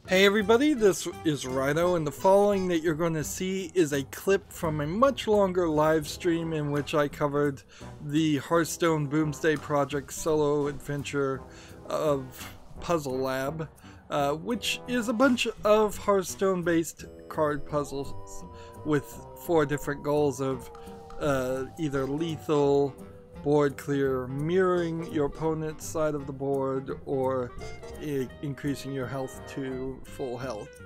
Hey everybody, this is Rydo, and the following that you're going to see is a clip from a much longer live stream in which I covered the Hearthstone Boomsday Project solo adventure of Puzzle Lab, which is a bunch of Hearthstone based card puzzles with 4 different goals of either lethal, board clear, mirroring your opponent's side of the board, or increasing your health to full health.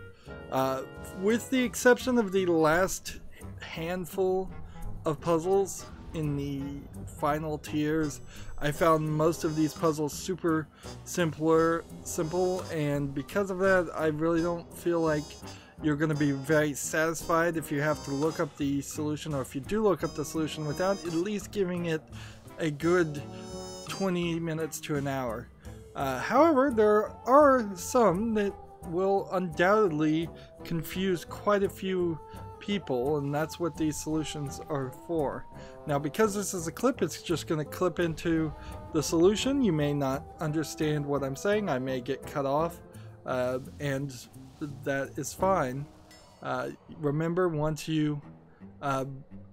With the exception of the last handful of puzzles in the final tiers, I found most of these puzzles super simple, and because of that, I really don't feel like you're going to be very satisfied if you have to look up the solution, or if you do look up the solution without at least giving it a good 20 minutes to an hour. However, there are some that will undoubtedly confuse quite a few people, and that's what these solutions are for. Now, because this is a clip, it's just going to clip into the solution. You may not understand what I'm saying. I may get cut off, and that is fine. Remember, once you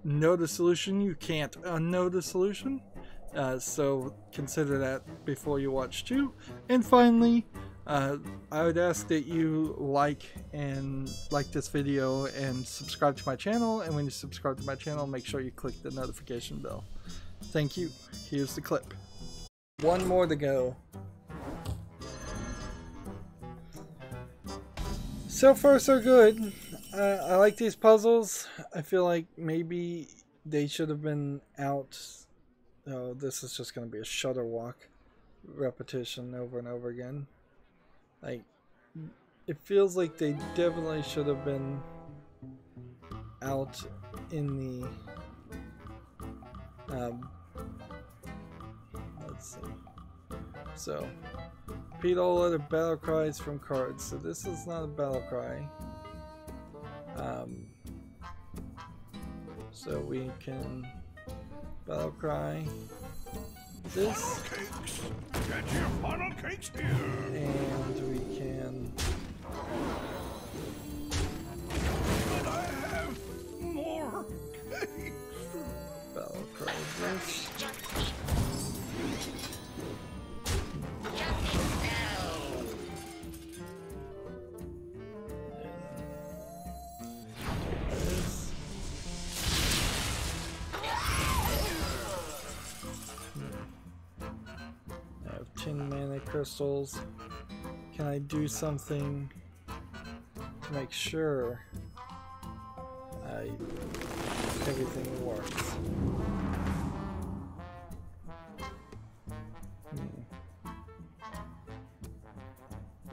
know the solution, you can't unknow the solution. So consider that before you watch too. And finally, I would ask that you like this video and subscribe to my channel. And when you subscribe to my channel, make sure you click the notification bell. Thank you. Here's the clip. One more to go. So far so good. I like these puzzles. I feel like maybe they should have been out. Oh, this is just going to be a shutter walk repetition over and over again. Like, it feels like they definitely should have been out in the let's see. So, repeat all other battle cries from cards. So this is not a battle cry. So we can battle cry this, get your funnel cakes here, and we can. But I have more cakes. Battle cry this. Crystals. Can I do something to make sure everything works?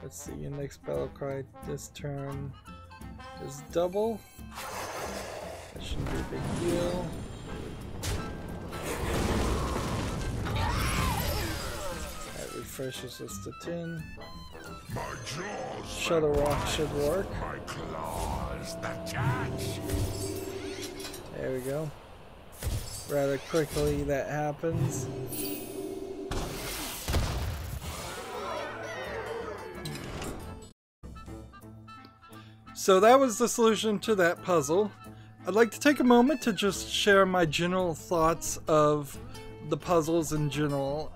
Let's see, your next battle cry this turn is double. That shouldn't be a big deal. Refreshes us to 10. Shuttle Rock should work. My claws that catch. There we go. Rather quickly that happens. So that was the solution to that puzzle. I'd like to take a moment to just share my general thoughts of the puzzles in general.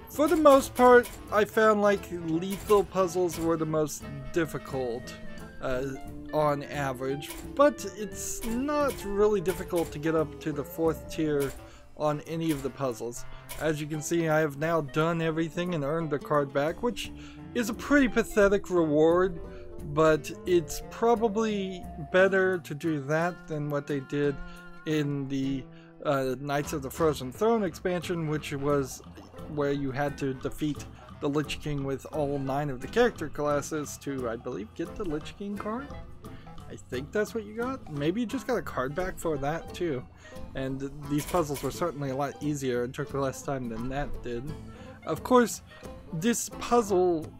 For the most part, I found like lethal puzzles were the most difficult on average, but it's not really difficult to get up to the 4th tier on any of the puzzles. As you can see, I have now done everything and earned a card back, which is a pretty pathetic reward, but it's probably better to do that than what they did in the Knights of the Frozen Throne expansion, which was where you had to defeat the Lich King with all 9 of the character classes to, I believe, get the Lich King card. I think that's what you got. Maybe you just got a card back for that too. And these puzzles were certainly a lot easier and took less time than that did. Of course, this puzzle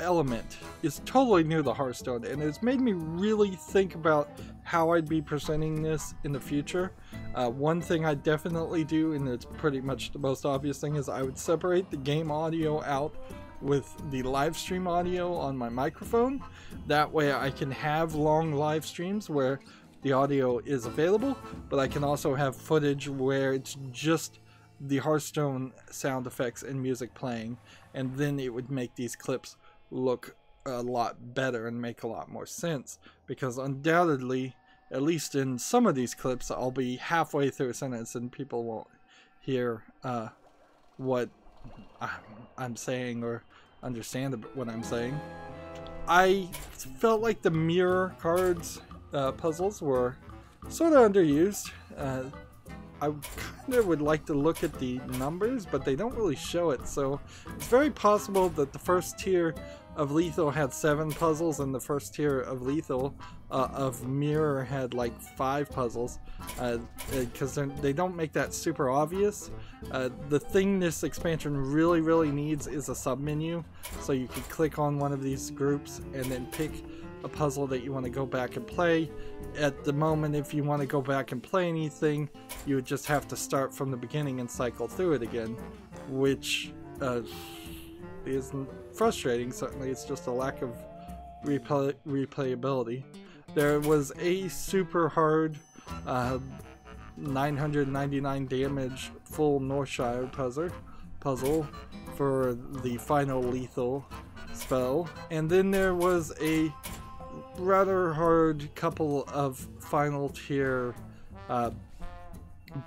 element is totally new to Hearthstone, and it's made me really think about how I'd be presenting this in the future. One thing I definitely do, and it's pretty much the most obvious thing, is I would separate the game audio out with the live stream audio on my microphone. That way I can have long live streams where the audio is available, but I can also have footage where it's just the Hearthstone sound effects and music playing, and then it would make these clips look a lot better and make a lot more sense, because undoubtedly, at least in some of these clips, I'll be halfway through a sentence and people won't hear what I'm saying or understand what I'm saying. I felt like the mirror cards puzzles were sort of underused. I kind of would like to look at the numbers, but they don't really show it, so it's very possible that the first tier of Lethal had 7 puzzles and the first tier of Lethal of Mirror had like 5 puzzles, because they don't make that super obvious. The thing this expansion really needs is a submenu, so you can click on one of these groups and then pick a puzzle that you want to go back and play. At the moment, if you want to go back and play anything, you would just have to start from the beginning and cycle through it again, which is frustrating. Certainly it's just a lack of replayability. There was a super hard 999 damage full Northshire puzzle for the final Lethal spell, and then there was a rather hard couple of final tier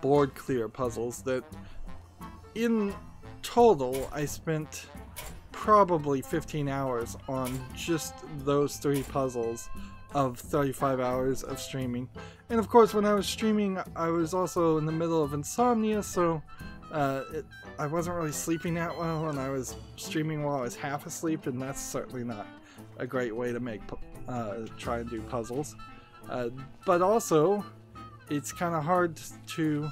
board clear puzzles that in total I spent probably 15 hours on just those 3 puzzles of 35 hours of streaming. And of course, when I was streaming, I was also in the middle of insomnia, so I wasn't really sleeping that well, and I was streaming while I was half asleep, and that's certainly not a great way to make try and do puzzles. But also, it's kind of hard to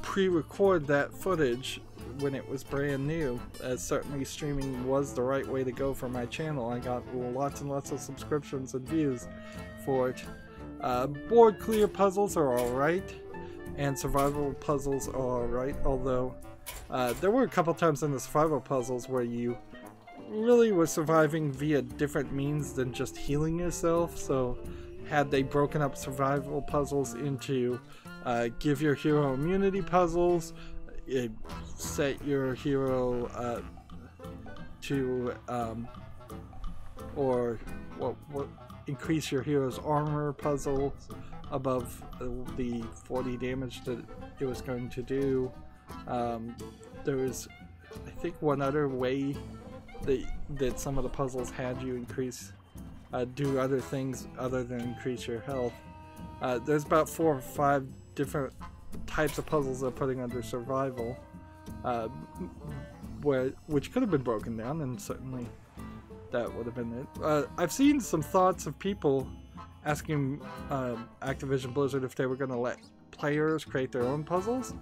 pre-record that footage when it was brand new. Certainly streaming was the right way to go for my channel. I got lots and lots of subscriptions and views for it. Board clear puzzles are alright, and survival puzzles are alright, although there were a couple times in the survival puzzles where you really were surviving via different means than just healing yourself. So had they broken up survival puzzles into give your hero immunity puzzles, set your hero to or increase your hero's armor puzzle above the 40 damage that it was going to do. There was, I think, one other way that some of the puzzles had you increase, do other things other than increase your health. There's about 4 or 5 different types of puzzles they're putting under survival, which could have been broken down, and certainly that would have been it. I've seen some thoughts of people asking Activision Blizzard if they were going to let players create their own puzzles.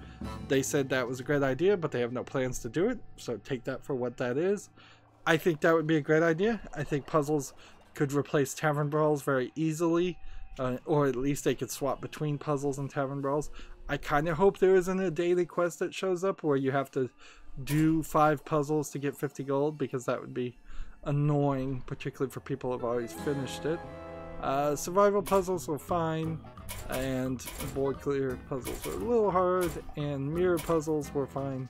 They said that was a great idea, but they have no plans to do it, so take that for what that is. I think that would be a great idea. I think puzzles could replace tavern brawls very easily, or at least they could swap between puzzles and tavern brawls. I kind of hope there isn't a daily quest that shows up where you have to do 5 puzzles to get 50 gold, because that would be annoying, particularly for people who have always finished it. Survival puzzles were fine, and board clear puzzles were a little hard, and mirror puzzles were fine.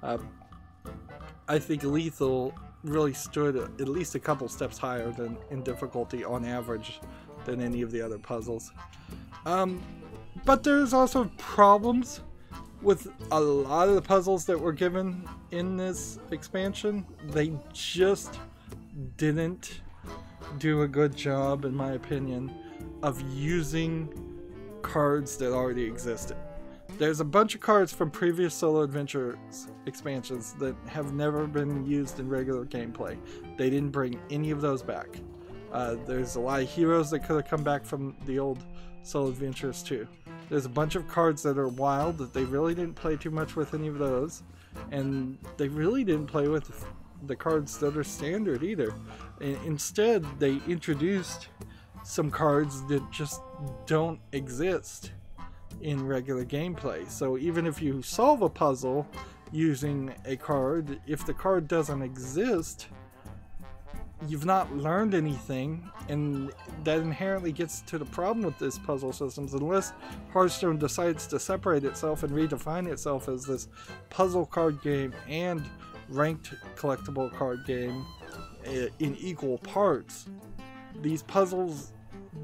I think Lethal really stood at least a couple steps higher than in difficulty on average than any of the other puzzles. But there's also problems with a lot of the puzzles that were given in this expansion. They just didn't do a good job, in my opinion, of using cards that already existed. There's a bunch of cards from previous Solo Adventures expansions that have never been used in regular gameplay. They didn't bring any of those back. There's a lot of heroes that could have come back from the old Solo Adventures too. There's a bunch of cards that are wild that they really didn't play too much with any of those, and they really didn't play with the cards that are standard either. Instead, they introduced some cards that just don't exist in regular gameplay. So even if you solve a puzzle using a card. If the card doesn't exist, you've not learned anything, and that inherently gets to the problem with this puzzle systems. Unless Hearthstone decides to separate itself and redefine itself as this puzzle card game and ranked collectible card game in equal parts, these puzzles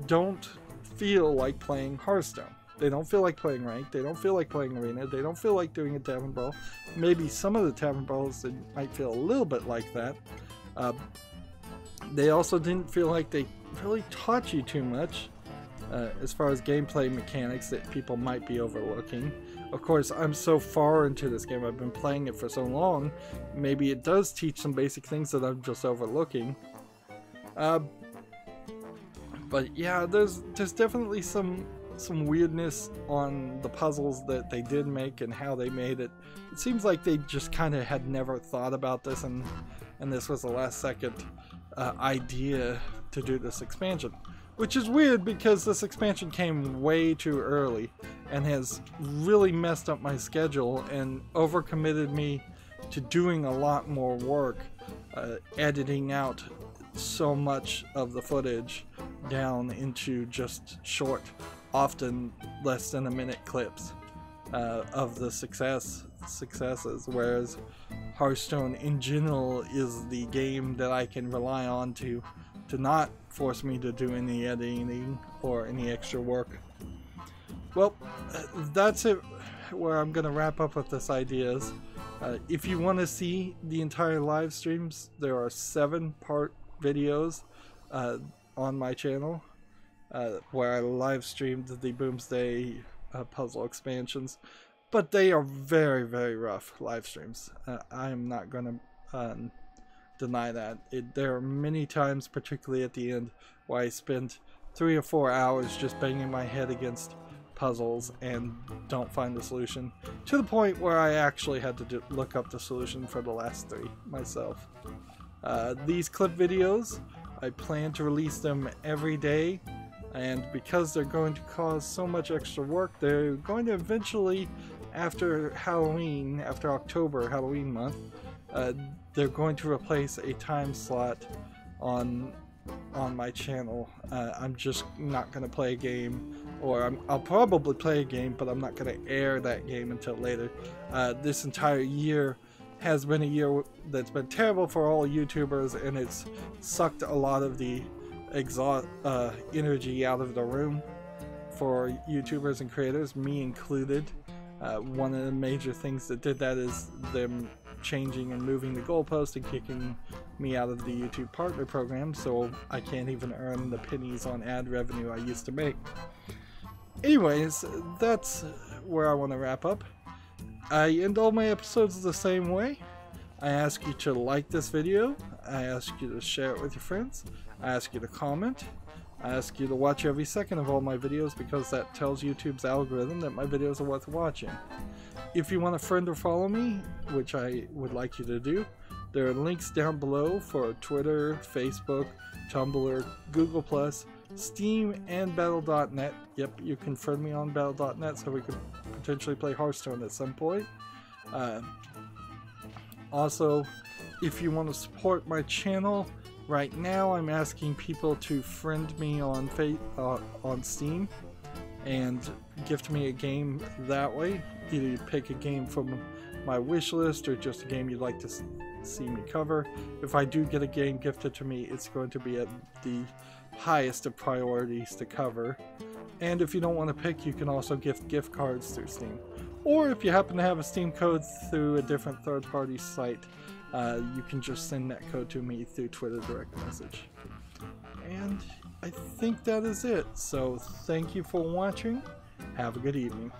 don't feel like playing Hearthstone. They don't feel like playing ranked, they don't feel like playing arena, they don't feel like doing a tavern brawl. Maybe some of the tavern brawls that might feel a little bit like that. They also didn't feel like they really taught you too much as far as gameplay mechanics that people might be overlooking. Of course, I'm so far into this game, I've been playing it for so long, maybe it does teach some basic things that I'm just overlooking. But yeah, there's definitely some weirdness on the puzzles that they did make and how they made it. It seems like they just kind of had never thought about this, and this was the last second idea to do this expansion, which is weird because this expansion came way too early and has really messed up my schedule and overcommitted me to doing a lot more work, editing out so much of the footage down into just short, often less than a minute clips of the successes, whereas Hearthstone in general is the game that I can rely on to not force me to do any editing or any extra work. Well, that's it where I'm gonna wrap up with this ideas. If you want to see the entire live streams, there are 7-part videos on my channel where I live streamed the Boomsday puzzle expansions, but they are very, very rough live streams. I am not going to deny that. There are many times, particularly at the end, where I spent 3 or 4 hours just banging my head against puzzles and don't find the solution, to the point where I actually had to look up the solution for the last 3 myself. These clip videos, I plan to release them every day, and because they're going to cause so much extra work, they're going to eventually, after Halloween, after October, Halloween month, they're going to replace a time slot on my channel. I'm just not going to play a game, or I'll probably play a game, but I'm not going to air that game until later. This entire year has been a year that's been terrible for all YouTubers, and it's sucked a lot of the energy out of the room for YouTubers and creators, me included. One of the major things that did that is them changing and moving the goalpost and kicking me out of the YouTube partner program, so I can't even earn the pennies on ad revenue I used to make. Anyways, that's where I want to wrap up. I end all my episodes the same way. I ask you to like this video, I ask you to share it with your friends, I ask you to comment, I ask you to watch every second of all my videos, because that tells YouTube's algorithm that my videos are worth watching. If you want to friend or follow me, which I would like you to do, there are links down below for Twitter, Facebook, Tumblr, Google+, Steam, and Battle.net. Yep, you can friend me on Battle.net so we could potentially play Hearthstone at some point. Also, if you want to support my channel, right now I'm asking people to friend me on Steam and gift me a game that way. Either you pick a game from my wish list or just a game you'd like to see me cover. If I do get a game gifted to me, it's going to be at the highest of priorities to cover. And if you don't want to pick, you can also gift cards through Steam. Or if you happen to have a Steam code through a different third-party site, you can just send that code to me through Twitter direct message. And I think that is it. So thank you for watching. Have a good evening.